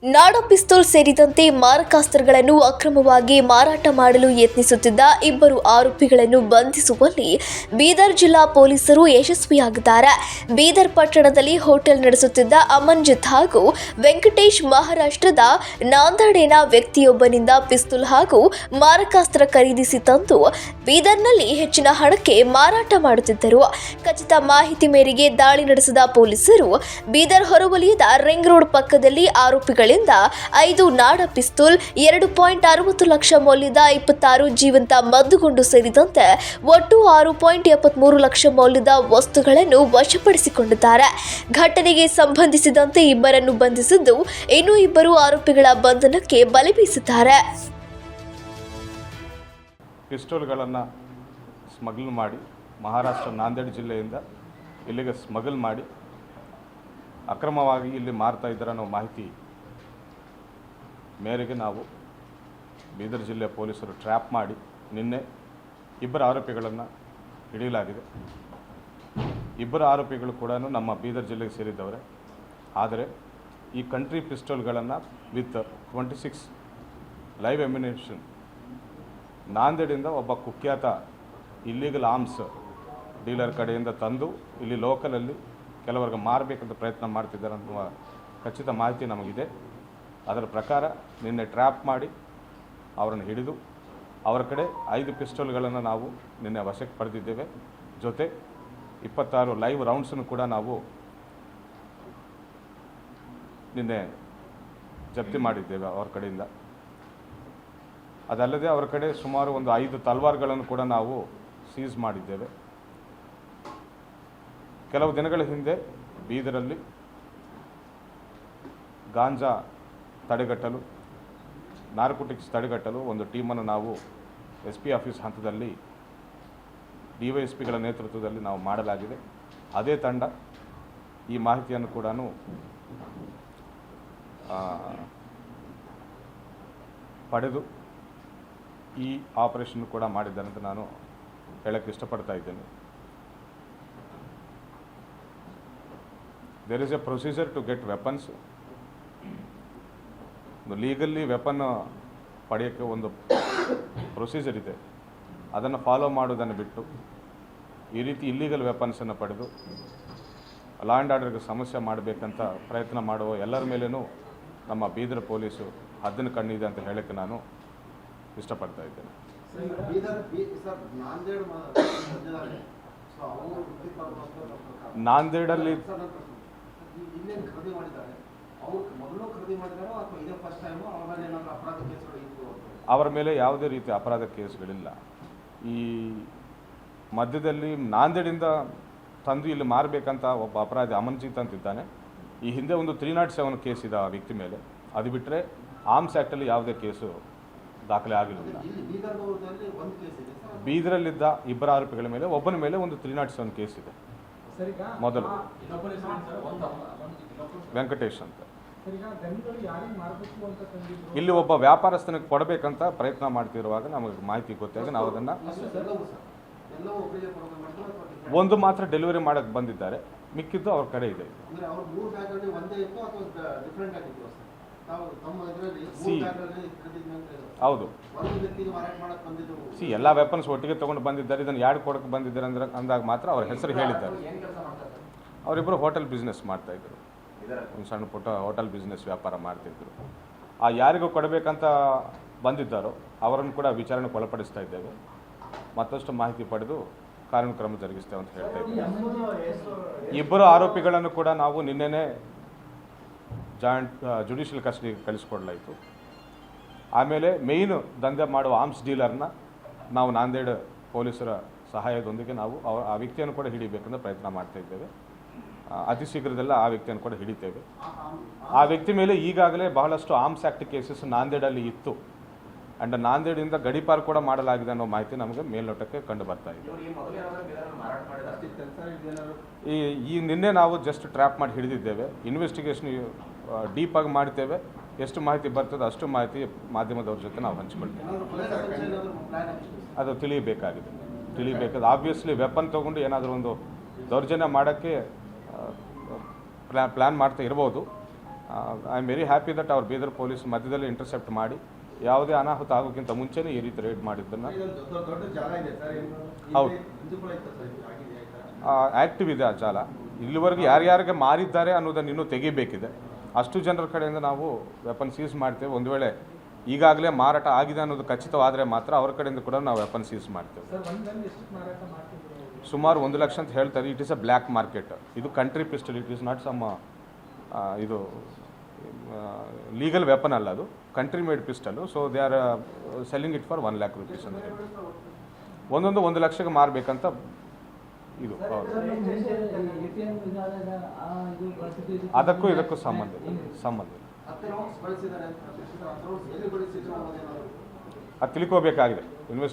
ನಾಡ ಪಿಸ್ತೂಲ್ ಸೇರಿದಂತೆ ಮಾರಕಾಸ್ತ್ರಗಳನ್ನು ಅಕ್ರಮವಾಗಿ ಮಾರಾಟ ಮಾಡಲು ಯತ್ನಿಸುತ್ತಿದ್ದ ಇಬ್ಬರು ಆರೋಪಿಗಳನ್ನು ಬಂಧಿಸುವಲ್ಲಿ ಬೀದರ್ ಜಿಲ್ಲಾ ಪೊಲೀಸರು ಯಶಸ್ವಿಯಾಗಿದ್ದಾರೆ. ಬೀದರ್ ಪಟ್ಟಣದಲ್ಲಿ ಹೋಟೆಲ್ ನಡೆಸುತ್ತಿದ್ದ ಅಮನ್ಜಿತ್ ಹಾಗೂ ವೆಂಕಟೇಶ್ ಮಹಾರಾಷ್ಟ್ರದ ನಾಂದಡಿನ ವ್ಯಕ್ತಿಯೊಬ್ಬನಿಂದ ಪಿಸ್ತೂಲ್ ಹಾಗೂ ಮಾರಕಾಸ್ತ್ರ ಖರೀದಿಸಿ ತಂದು ಬೀದರ್ನಲ್ಲಿ ಹೆಚ್ಚಿನ ಹಣಕ್ಕೆ ಮಾರಾಟ ಮಾಡುತ್ತಿದ್ದರು. ಖಚಿತ ಮಾಹಿತಿ ಮೇರೆಗೆ ದಾಳಿ ನಡೆಸಿದ ಪೊಲೀಸರು ಬೀದರ್ ಹೊರವಲಯದ ರಿಂಗ್ ರೋಡ್ ಪಕ್ಕದಲ್ಲಿ ಆರೋಪಿಗಳಿಂದ 5 ನಾಡ ಪಿಸ್ತೂಲ್, 2.60 ಲಕ್ಷ ಮೌಲ್ಯದ 26 ಜೀವಂತ ಮದ್ದುಗುಂಡು ಸೇರಿದಂತೆ ಒಟ್ಟು 6.73 ಲಕ್ಷ ಮೌಲ್ಯದ ವಸ್ತುಗಳನ್ನು ವಶಪಡಿಸಿಕೊಂಡಿದ್ದಾರೆ. ಘಟನೆಗೆ ಸಂಬಂಧಿಸಿದಂತೆ ಇಬ್ಬರನ್ನು ಬಂಧಿಸಿದ್ದು, ಇನ್ನು ಇಬ್ಬರು ಆರೋಪಿಗಳ ಬಂಧನಕ್ಕೆ ಬಲೆ ಬೀಸಿದ್ದಾರೆ. ಪಿಸ್ತೂಲ್ಗಳನ್ನು ಸ್ಮಗ್ಲ್ ಮಾಡಿ ಮಹಾರಾಷ್ಟ್ರ ನಾಂದೇಡ್ ಜಿಲ್ಲೆಯಿಂದ ಇಲ್ಲಿಗೆ ಸ್ಮಗಲ್ ಮಾಡಿ ಅಕ್ರಮವಾಗಿ ಇಲ್ಲಿ ಮಾರ್ತಾ ಇದ್ದಾರೆ ಅನ್ನೋ ಮಾಹಿತಿ ಮೇರೆಗೆ ನಾವು ಬೀದರ್ ಜಿಲ್ಲೆ ಪೊಲೀಸರು ಟ್ರ್ಯಾಪ್ ಮಾಡಿ ನಿನ್ನೆ ಇಬ್ಬರು ಆರೋಪಿಗಳನ್ನು ಹಿಡಿಯಲಾಗಿದೆ. ಇಬ್ಬರು ಆರೋಪಿಗಳು ಕೂಡ ನಮ್ಮ ಬೀದರ್ ಜಿಲ್ಲೆಗೆ ಸೇರಿದ್ದವರೇ. ಆದರೆ ಈ ಕಂಟ್ರಿ ಪಿಸ್ಟೋಲ್ಗಳನ್ನು ವಿತ್ 26 ಲೈವ್ ಅಮ್ಯುನೇಷನ್ ನಾಂದೇಡಿಂದ ಒಬ್ಬ ಕುಖ್ಯಾತ ಇಲ್ಲೀಗಲ್ ಆರ್ಮ್ಸ್ ಡೀಲರ್ ಕಡೆಯಿಂದ ತಂದು ಇಲ್ಲಿ ಲೋಕಲಲ್ಲಿ ಕೆಲವರಿಗೆ ಮಾರಬೇಕಂತ ಪ್ರಯತ್ನ ಮಾಡ್ತಿದ್ದಾರೆ ಅನ್ನುವ ಖಚಿತ ಮಾಹಿತಿ ನಮಗಿದೆ. ಅದರ ಪ್ರಕಾರ ನಿನ್ನೆ ಟ್ರ್ಯಾಪ್ ಮಾಡಿ ಅವರನ್ನು ಹಿಡಿದು ಅವರ ಕಡೆ 5 ಪಿಸ್ಟೋಲ್ಗಳನ್ನು ನಾವು ನಿನ್ನೆ ವಶಕ್ಕೆ ಪಡೆದಿದ್ದೇವೆ. ಜೊತೆ 26 ಲೈವ್ ರೌಂಡ್ಸನ್ನು ಕೂಡ ನಾವು ನಿನ್ನೆ ಜಪ್ತಿ ಮಾಡಿದ್ದೇವೆ ಅವರ ಕಡೆಯಿಂದ. ಅದಲ್ಲದೆ ಅವರ ಕಡೆ ಸುಮಾರು ಒಂದು 5 ತಲ್ವಾರ್ಗಳನ್ನು ಕೂಡ ನಾವು ಸೀಸ್ ಮಾಡಿದ್ದೇವೆ. ಕೆಲವು ದಿನಗಳ ಹಿಂದೆ ಬೀದರಲ್ಲಿ ಗಾಂಜಾ ತಡೆಗಟ್ಟಲು, ನಾರ್ಕೋಟಿಕ್ಸ್ ತಡೆಗಟ್ಟಲು ಒಂದು ಟೀಮನ್ನು ನಾವು SP ಆಫೀಸ್ ಹಂತದಲ್ಲಿ DYSPಗಳ ನೇತೃತ್ವದಲ್ಲಿ ನಾವು ಮಾಡಲಾಗಿದೆ. ಅದೇ ತಂಡ ಈ ಮಾಹಿತಿಯನ್ನು ಕೂಡ ಪಡೆದು ಈ ಆಪರೇಷನ್ ಕೂಡ ಮಾಡಿದ್ದಾರೆ ಅಂತ ನಾನು ಹೇಳಕ್ಕೆ ಇಷ್ಟಪಡ್ತಾ ಇದ್ದೇನೆ. There is a procedure to get weapons. Legally weapon ಪಡೆಯೋಕ್ಕೆ ಒಂದು ಪ್ರೊಸೀಜರ್ ಇದೆ. ಅದನ್ನು ಫಾಲೋ ಮಾಡೋದನ್ನು ಬಿಟ್ಟು ಈ ರೀತಿ ಇಲ್ಲೀಗಲ್ ವೆಪನ್ಸನ್ನು ಪಡೆದು ಲಾ ಆ್ಯಂಡ್ ಆರ್ಡರ್ಗೆ ಸಮಸ್ಯೆ ಮಾಡಬೇಕಂತ ಪ್ರಯತ್ನ ಮಾಡುವ ಎಲ್ಲರ ಮೇಲೂ ನಮ್ಮ ಬೀದರ್ ಪೊಲೀಸು ಹದ್ದಿನ ಕಣ್ಣಿದೆ ಅಂತ ಹೇಳೋಕ್ಕೆ ನಾನು ಇಷ್ಟಪಡ್ತಾ ಇದ್ದೇನೆ. ನಾಂದೇಡಲ್ಲಿ ಅವರ ಮೇಲೆ ಯಾವುದೇ ರೀತಿಯ ಅಪರಾಧ ಕೇಸ್ಗಳಿಲ್ಲ. ಈ ಮಧ್ಯದಲ್ಲಿ ನಾಂದೇಡಿಂದ ತಂದು ಇಲ್ಲಿ ಮಾರಬೇಕಂತ ಒಬ್ಬ ಅಪರಾಧಿ ಅಮನ್ಜಿತ್ ಅಂತಿದ್ದಾನೆ. ಈ ಹಿಂದೆ ಒಂದು 307 ಕೇಸ್ ಇದೆ ಆ ವ್ಯಕ್ತಿ ಮೇಲೆ. ಅದು ಬಿಟ್ಟರೆ ಆರ್ಮ್ಸ್ ಆ್ಯಕ್ಟಲ್ಲಿ ಯಾವುದೇ ಕೇಸು ದಾಖಲೆ ಆಗಿರಲಿಲ್ಲ. ಬೀದರಲ್ಲಿದ್ದ ಇಬ್ಬರು ಆರೋಪಿಗಳ ಮೇಲೆ ಒಬ್ಬನ ಮೇಲೆ ಒಂದು 307 ಕೇಸ್ ಇದೆ. ಮೊದಲು ವೆಂಕಟೇಶ್ ಅಂತ ಇಲ್ಲಿ ಒಬ್ಬ ವ್ಯಾಪಾರಸ್ಥನಿಗೆ ಕೊಡಬೇಕಂತ ಪ್ರಯತ್ನ ಮಾಡ್ತಿರುವಾಗ ನಮಗೆ ಮಾಹಿತಿ ಗೊತ್ತಾಗಿ ನಾವು ಅದನ್ನು ಒಂದು ಮಾತ್ರ ಡೆಲಿವರಿ ಮಾಡೋಕ್ಕೆ ಬಂದಿದ್ದಾರೆ, ಮಿಕ್ಕಿದ್ದು ಅವ್ರ ಕಡೆ ಇದೆ. ಹೌದು, ಎಲ್ಲ ವೆಪನ್ಸ್ ಒಟ್ಟಿಗೆ ತೊಗೊಂಡು ಬಂದಿದ್ದಾರೆ. ಇದನ್ನು ಯಾರು ಕೊಡೋಕ್ಕೆ ಬಂದಿದ್ದಾರೆ ಅಂದ್ರೆ ಅಂದಾಗ ಮಾತ್ರ ಅವ್ರ ಹೆಸರು ಹೇಳಿದ್ದಾರೆ. ಅವರಿಬ್ಬರು ಹೋಟೆಲ್ ಬಿಸ್ನೆಸ್ ಮಾಡ್ತಾಯಿದ್ರು, ಒಂದು ಸಣ್ಣ ಪುಟ್ಟ ಹೋಟೆಲ್ ಬಿಸ್ನೆಸ್ ವ್ಯಾಪಾರ ಮಾಡ್ತಿದ್ರು. ಆ ಯಾರಿಗೂ ಕೊಡಬೇಕಂತ ಬಂದಿದ್ದಾರೋ ಅವರನ್ನು ಕೂಡ ವಿಚಾರಣೆಗೆ ಒಳಪಡಿಸ್ತಾ ಇದ್ದೇವೆ. ಮತ್ತಷ್ಟು ಮಾಹಿತಿ ಪಡೆದು ಕಾನೂನು ಕ್ರಮ ಜರುಗಿಸ್ತೇವೆ ಅಂತ ಹೇಳ್ತಾ ಇದ್ದೇವೆ. ಇಬ್ಬರು ಆರೋಪಿಗಳನ್ನು ಕೂಡ ನಾವು ನಿನ್ನೆನೇ ಜುಡಿಷಿಯಲ್ ಕಸ್ಟಡಿಗೆ ಕಳಿಸ್ಕೊಡ್ಲಾಯಿತು. ಆಮೇಲೆ ಮೇಯ್ನ್ ದಂಧೆ ಮಾಡುವ ಆರ್ಮ್ಸ್ ಡೀಲರ್ನ ನಾವು ನಾಂದೇಡ್ ಪೊಲೀಸರ ಸಹಾಯದೊಂದಿಗೆ ನಾವು ಆ ವ್ಯಕ್ತಿಯನ್ನು ಕೂಡ ಹಿಡಿಬೇಕಂತ ಪ್ರಯತ್ನ ಮಾಡ್ತಾ ಇದ್ದೇವೆ. ಅತಿ ಶೀಘ್ರದಲ್ಲೇ ಆ ವ್ಯಕ್ತಿಯನ್ನು ಕೂಡ ಹಿಡಿತೇವೆ. ಆ ವ್ಯಕ್ತಿ ಮೇಲೆ ಈಗಾಗಲೇ ಬಹಳಷ್ಟು ಆರ್ಮ್ಸ್ ಆ್ಯಕ್ಟ್ ಕೇಸಸ್ ನಾಂದೇಡಲ್ಲಿ ಇತ್ತು. ಆ್ಯಂಡ್ ನಾಂದೇಡಿಂದ ಗಡೀಪಾರು ಕೂಡ ಮಾಡಲಾಗಿದೆ ಅನ್ನೋ ಮಾಹಿತಿ ನಮಗೆ ಮೇಲ್ನೋಟಕ್ಕೆ ಕಂಡು ಬರ್ತಾ ಇದೆ. ಈ ನಿನ್ನೆ ನಾವು ಜಸ್ಟ್ ಟ್ರ್ಯಾಪ್ ಮಾಡಿ ಹಿಡಿದಿದ್ದೇವೆ. ಇನ್ವೆಸ್ಟಿಗೇಷನ್ ಡೀಪಾಗಿ ಮಾಡ್ತೇವೆ. ಎಷ್ಟು ಮಾಹಿತಿ ಬರ್ತದೆ ಅಷ್ಟು ಮಾಹಿತಿ ಮಾಧ್ಯಮದವ್ರ ಜೊತೆ ನಾವು ಹಂಚ್ಕೊಳ್ತೇವೆ. ಅದು ತಿಳಿಬೇಕಾಗಿದೆ. ಆಬ್ವಿಯಸ್ಲಿ ವೆಪನ್ ತೊಗೊಂಡು ಏನಾದರೂ ಒಂದು ದೌರ್ಜನ್ಯ ಮಾಡೋಕ್ಕೆ ಪ್ಲ್ಯಾನ್ ಮಾಡ್ತಾ ಇರ್ಬೋದು. I am very happy that ಅವ್ರ ಬೀದರ್ ಪೊಲೀಸ್ ಮಧ್ಯದಲ್ಲಿ ಇಂಟರ್ಸೆಪ್ಟ್ ಮಾಡಿ ಯಾವುದೇ ಅನಾಹುತ ಆಗೋಕ್ಕಿಂತ ಮುಂಚೆನೇ ಈ ರೀತಿ ರೇಡ್ ಮಾಡಿದ್ದನ್ನು ಹೌದು ಆ್ಯಕ್ಟಿವ್ ಇದೆ ಆ ಜಾಲ. ಇಲ್ಲಿವರೆಗೆ ಯಾರ್ಯಾರಿಗೆ ಮಾರಿದ್ದಾರೆ ಅನ್ನೋದನ್ನು ಇನ್ನೂ ತೆಗಿಬೇಕಿದೆ. ಅಷ್ಟು ಜನರ ಕಡೆಯಿಂದ ನಾವು ವೆಪನ್ ಸೀಸ್ ಮಾಡ್ತೇವೆ. ಒಂದು ವೇಳೆ ಈಗಾಗಲೇ ಮಾರಾಟ ಆಗಿದೆ ಅನ್ನೋದು ಖಚಿತವಾದರೆ ಮಾತ್ರ ಅವ್ರ ಕಡೆಯಿಂದ ಕೂಡ ನಾವು ವೆಪನ್ ಸೀಸ್ ಮಾಡ್ತೇವೆ. ಸುಮಾರು 1 ಲಕ್ಷ ಅಂತ ಹೇಳ್ತಾರೆ. It is a black market. ಇದು country pistol, it is not some ಇದು ಲೀಗಲ್ ವೆಪನ್ ಅಲ್ಲ, ಅದು country made pistol. So they are selling it for 1 lakh rupees ಅಂತ ಹೇಳಿ ಒಂದೊಂದು 1 ಲಕ್ಷಕ್ಕೆ ಮಾರಬೇಕಂತ ಇದು. ಅದಕ್ಕೂ ಇದಕ್ಕೂ ಸಂಬಂಧ ಅದು ತಿಳ್ಕೋಬೇಕಾಗಿದೆ.